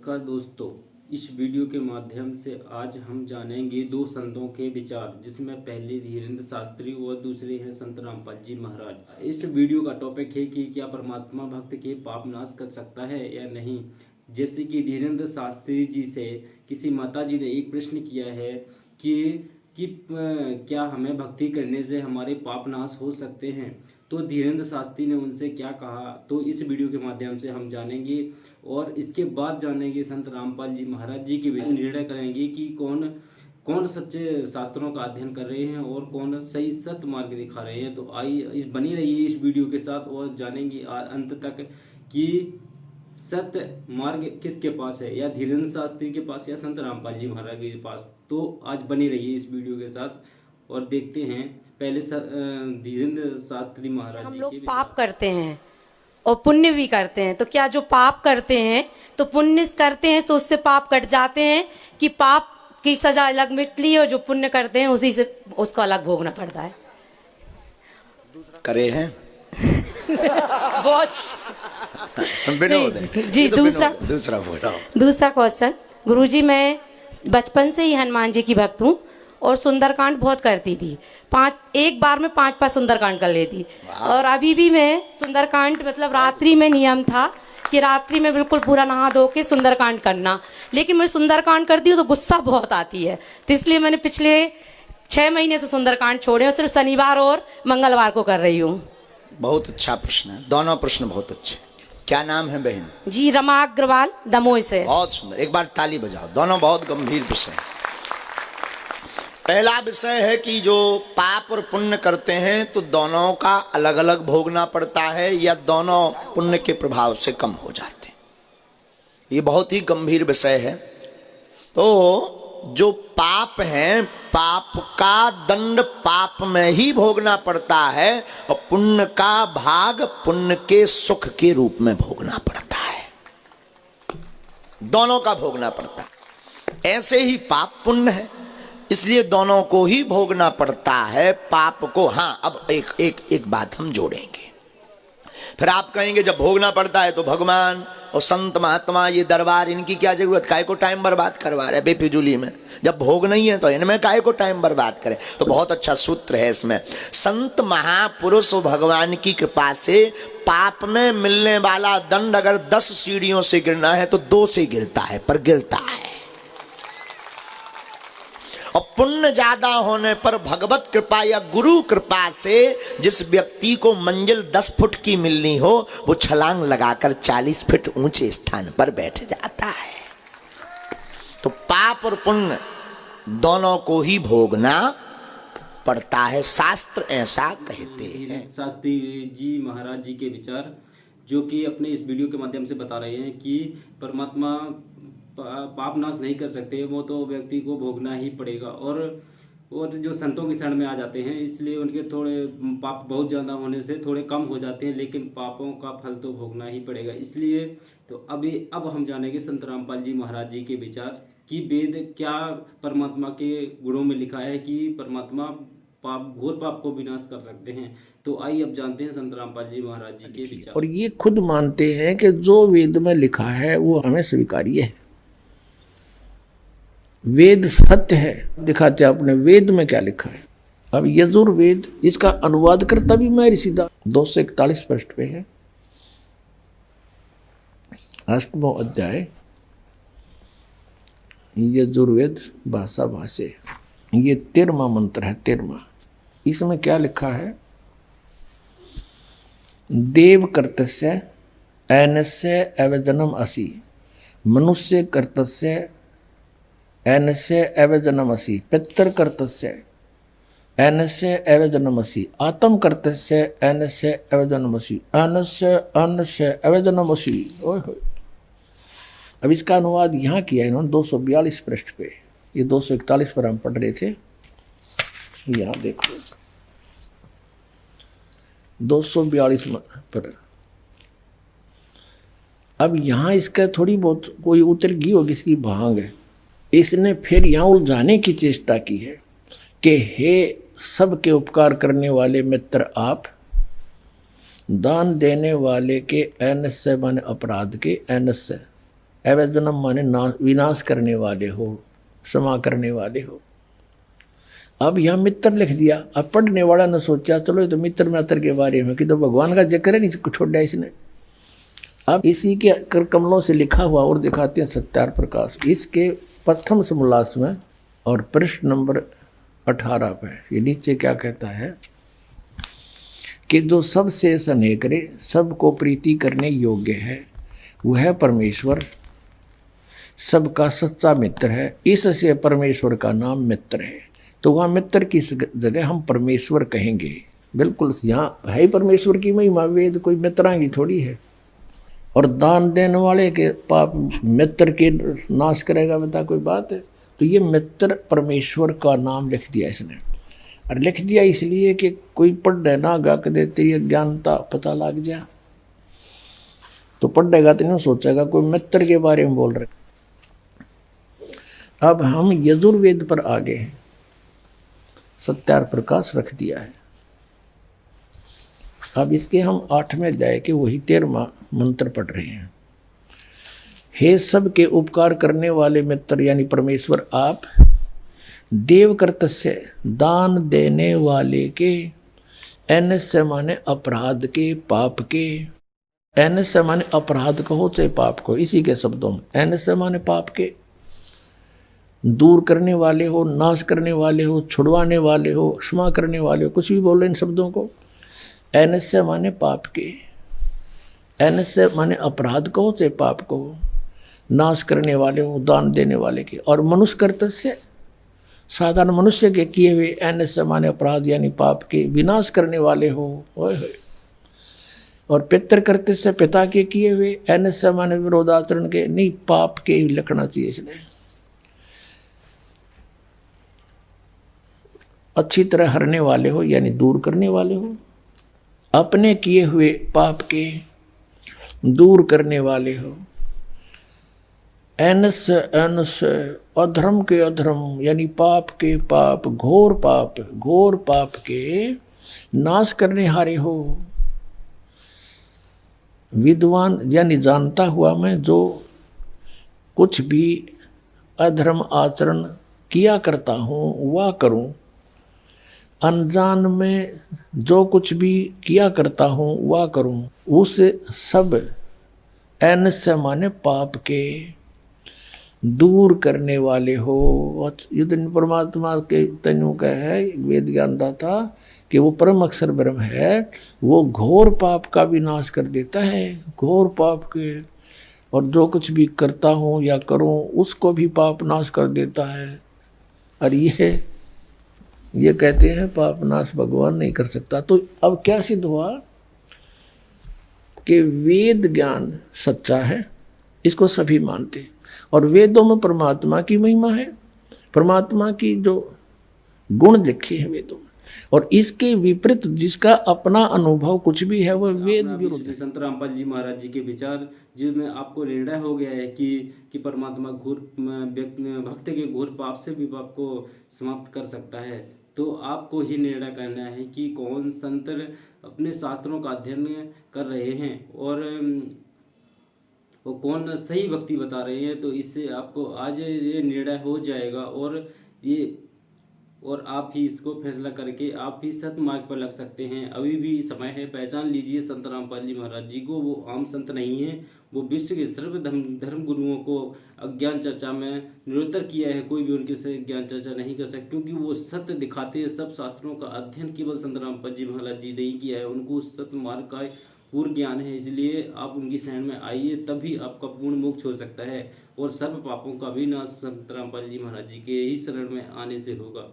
नमस्कार दोस्तों, इस वीडियो के माध्यम से आज हम जानेंगे दो संतों के विचार, जिसमें पहले धीरेंद्र शास्त्री और दूसरे हैं संत रामपाल जी महाराज। इस वीडियो का टॉपिक है कि क्या परमात्मा भक्त के पाप नाश कर सकता है या नहीं। जैसे कि धीरेंद्र शास्त्री जी से किसी माता जी ने एक प्रश्न किया है कि क्या हमें भक्ति करने से हमारे पाप नाश हो सकते हैं, तो धीरेंद्र शास्त्री ने उनसे क्या कहा, तो इस वीडियो के माध्यम से हम जानेंगे। और इसके बाद जानेंगे संत रामपाल जी महाराज जी के बीच निर्णय करेंगे कि कौन सच्चे शास्त्रों का अध्ययन कर रहे हैं और कौन सही सत्य मार्ग दिखा रहे हैं। तो आइए बनी रहिए इस वीडियो के साथ और जानेंगे अंत तक कि सत्य मार्ग किसके पास है, या धीरेंद्र शास्त्री के पास या संत रामपाल जी महाराज के पास। तो आज बनी रहिए इस वीडियो के साथ और देखते हैं पहले धीरेंद्र शास्त्री महाराज। हम लोग पाप करते हैं और पुण्य भी करते हैं, तो क्या जो पाप करते हैं तो पुण्य करते हैं तो उससे पाप कट जाते हैं, कि पाप की सजा अलग मिलती है और जो पुण्य करते हैं उसी से उसको अलग भोगना पड़ता है। करे हैं बहुत विनोद जी। दूसरा क्वेश्चन, गुरुजी मैं बचपन से ही हनुमान जी की भक्त हूँ और सुंदरकांड बहुत करती थी। एक बार में 5 सुंदरकांड कर लेती। और अभी भी मैं सुंदरकांड मतलब रात्रि में नियम था कि रात्रि में बिल्कुल पूरा नहा धो के सुंदरकांड करना, लेकिन मैं सुंदरकांड करती हूँ तो गुस्सा बहुत आती है, तो इसलिए मैंने पिछले 6 महीने से सुंदरकांड छोड़े और सिर्फ शनिवार और मंगलवार को कर रही हूँ। बहुत अच्छा प्रश्न है, दोनों प्रश्न बहुत अच्छे। क्या नाम है बहन? जी रमा अग्रवाल, दमोह से। बहुत सुंदर, एक बार ताली बजाओ। दोनों बहुत गंभीर विषय। पहला विषय है कि जो पाप और पुण्य करते हैं तो दोनों का अलग अलग भोगना पड़ता है या दोनों पुण्य के प्रभाव से कम हो जाते हैं। ये बहुत ही गंभीर विषय है। तो जो पाप है, पाप का दंड पाप में ही भोगना पड़ता है और पुण्य का भाग पुण्य के सुख के रूप में भोगना पड़ता है। दोनों का भोगना पड़ता है। ऐसे ही पाप पुण्य है, इसलिए दोनों को ही भोगना पड़ता है। पाप को, हाँ, अब एक बात हम जोड़ेंगे। फिर आप कहेंगे जब भोगना पड़ता है तो भगवान और संत महात्मा, ये दरबार, इनकी क्या जरूरत, काहे को टाइम बर्बाद करवा रहे बेफिजूली में। जब भोग नहीं है तो इनमें काहे को टाइम बर्बाद करें। तो बहुत अच्छा सूत्र है इसमें। संत महापुरुष भगवान की कृपा से पाप में मिलने वाला दंड अगर 10 सीढ़ियों से गिरना है तो 2 से गिरता है, पर गिरता है। और पुण्य ज्यादा होने पर भगवत कृपा या गुरु कृपा से जिस व्यक्ति को मंजिल 10 फुट की मिलनी हो, वो छलांग लगाकर 40 फीट ऊंचे स्थान पर बैठ जाता है। तो पाप और पुण्य दोनों को ही भोगना पड़ता है, शास्त्र ऐसा कहते हैं। शास्त्री जी महाराज जी के विचार जो कि अपने इस वीडियो के माध्यम से बता रहे हैं कि परमात्मा पाप नाश नहीं कर सकते, वो तो व्यक्ति को भोगना ही पड़ेगा। और जो संतों की शरण में आ जाते हैं, इसलिए उनके थोड़े पाप बहुत ज़्यादा होने से थोड़े कम हो जाते हैं, लेकिन पापों का फल तो भोगना ही पड़ेगा। इसलिए तो अब हम जानेंगे संत रामपाल जी महाराज जी के विचार कि वेद क्या परमात्मा के गुणों में लिखा है कि परमात्मा घोर पाप को विनाश कर सकते हैं। तो आइए अब जानते हैं संत रामपाल जी महाराज जी के विचार। और ये खुद मानते हैं कि जो वेद में लिखा है वो हमें स्वीकार्य है। वेद सत्य है, दिखाते आपने वेद में क्या लिखा है। अब यजुर्वेद, इसका अनुवाद करता भी मैं ऋषिदा 241 पृष्ठ पे है, 8वां अध्याय यजुर्वेद भाषा भाषे, ये 13वां मंत्र है, 13वां। इसमें क्या लिखा है? देव कर्तस्य ऐनस्य अवजनम असि, मनुष्य कर्तस्य ऐनस्य अवजनमसि, पितर कर्तस्य ऐनस्य अवजनमसि, आत्म कर्तस्य ऐनस्य अवजनमसि, अन्नस्य अवजनमसि। अब इसका अनुवाद यहाँ किया इन्होंने 242 पृष्ठ पे। ये 241 पर हम पढ़ रहे थे, यहाँ देखो 242 पर। अब यहाँ इसका थोड़ी बहुत कोई उतर गई होगी इसकी भांग है। इसने फिर यहाँ उलझाने की चेष्टा की है कि हे सबके उपकार करने वाले मित्र, आप दान देने वाले के ऐनस्य माने अपराध के ऐनस्य एवं जन्म माने विनाश करने वाले हो, क्षमा करने वाले हो। अब यहाँ मित्र लिख दिया। अब पढ़ने वाला ने सोचा चलो ये तो मित्र मात्र के बारे में कि तो भगवान का जिक्र है नहीं छोड़ दिया इसने। अब इसी के कर कमलों से लिखा हुआ और दिखाते हैं सत्यार प्रकाश इसके प्रथम समोल्लास में और पृष्ठ नंबर 18 पे ये नीचे क्या कहता है कि जो सबसे स्नेह करे, सबको प्रीति करने योग्य है, वह परमेश्वर सबका सच्चा मित्र है। इससे परमेश्वर का नाम मित्र है। तो वहाँ मित्र की जगह हम परमेश्वर कहेंगे। बिल्कुल यहाँ है ही परमेश्वर की महिमा, वेद कोई मित्रा की थोड़ी है। और दान देने वाले के पाप मित्र के नाश करेगा, बता कोई बात है। तो ये मित्र परमेश्वर का नाम लिख दिया इसने, और लिख दिया इसलिए कि कोई पढ़ ना गा के देते ये ज्ञानता पता लग जाए। तो पढ़ेगा तो नहीं सोचेगा कोई मित्र के बारे में बोल रहे। अब हम यजुर्वेद पर आगे हैं, सत्यार प्रकाश रख दिया है। अब इसके हम 8वें अध्याय के वही 13वां मंत्र पढ़ रहे हैं। हे सबके उपकार करने वाले मित्र यानी परमेश्वर आप, देव कर्तस्य दान देने वाले के, एनस्य माने अपराध के पाप के, एनस्य माने अपराध कहो चाहे पाप को, इसी के शब्दों में एनस्य माने पाप के, दूर करने वाले हो, नाश करने वाले हो, छुड़वाने वाले हो, क्षमा करने वाले हो, कुछ भी बोलो इन शब्दों को। एनस्य माने पाप के, एनस्य माने अपराध को से पाप को, नाश करने वाले हो, दान देने वाले के, और मनुष्य कर्तस्य साधारण मनुष्य के किए हुए, एनस्य माने अपराध यानी पाप के विनाश करने वाले हो। और पितृ कर्तस्य पिता के किए हुए, एनस्य माने विरोधाचरण के नहीं पाप के ही लिखना चाहिए इसने। अच्छी तरह हरने वाले हो यानी दूर करने वाले हो, अपने किए हुए पाप के दूर करने वाले हो। एनस्य एनस्य अधर्म के अधर्म यानी पाप के पाप, घोर पाप के नाश करने हारे हो। विद्वान यानी जानता हुआ मैं जो कुछ भी अधर्म आचरण किया करता हूँ वह करूँ, अनजान में जो कुछ भी किया करता हूँ वह करूँ, उस सब एनस्य माने पाप के दूर करने वाले हो। युद्ध परमात्मा के तनु का है वेद ज्ञानता था कि वो परम अक्षर ब्रह्म है, वो घोर पाप का भी नाश कर देता है, घोर पाप के, और जो कुछ भी करता हूँ या करूँ उसको भी पाप नाश कर देता है। और ये कहते हैं पाप नाश भगवान नहीं कर सकता। तो अब क्या सिद्ध हुआ कि वेद ज्ञान सच्चा है, इसको सभी मानते, और वेदों में परमात्मा की महिमा है, परमात्मा की जो गुण लिखे हैं वेदों में, और इसके विपरीत जिसका अपना अनुभव कुछ भी है वह वेद विरुद्ध है। संत रामपाल जी महाराज जी के विचार जिसमें आपको निर्णय हो गया है कि परमात्मा घोर भक्त के घोर पाप से भी पाप को समाप्त कर सकता है, तो आपको ही निर्णय करना है कि कौन संत अपने शास्त्रों का अध्ययन कर रहे हैं और वो कौन सही भक्ति बता रहे हैं। तो इससे आपको आज ये निर्णय हो जाएगा और आप ही इसको फैसला करके आप ही सत मार्ग पर लग सकते हैं। अभी भी समय है, पहचान लीजिए संत रामपाल जी महाराज जी को। वो आम संत नहीं है, वो विश्व के सर्व धर्म गुरुओं को अज्ञान चर्चा में निरुत्तर किया है। कोई भी उनके से ज्ञान चर्चा नहीं कर सकता, क्योंकि वो सत्य दिखाते हैं। सब शास्त्रों का अध्ययन केवल संत रामपाल जी महाराज जी ने ही किया है, उनको सत्य मार्ग का पूर्ण ज्ञान है। इसलिए आप उनकी शरण में आइए, तभी आपका पूर्ण मोक्ष हो सकता है और सर्व पापों का भी नाश संत रामपाल जी महाराज जी के ही शरण में आने से होगा।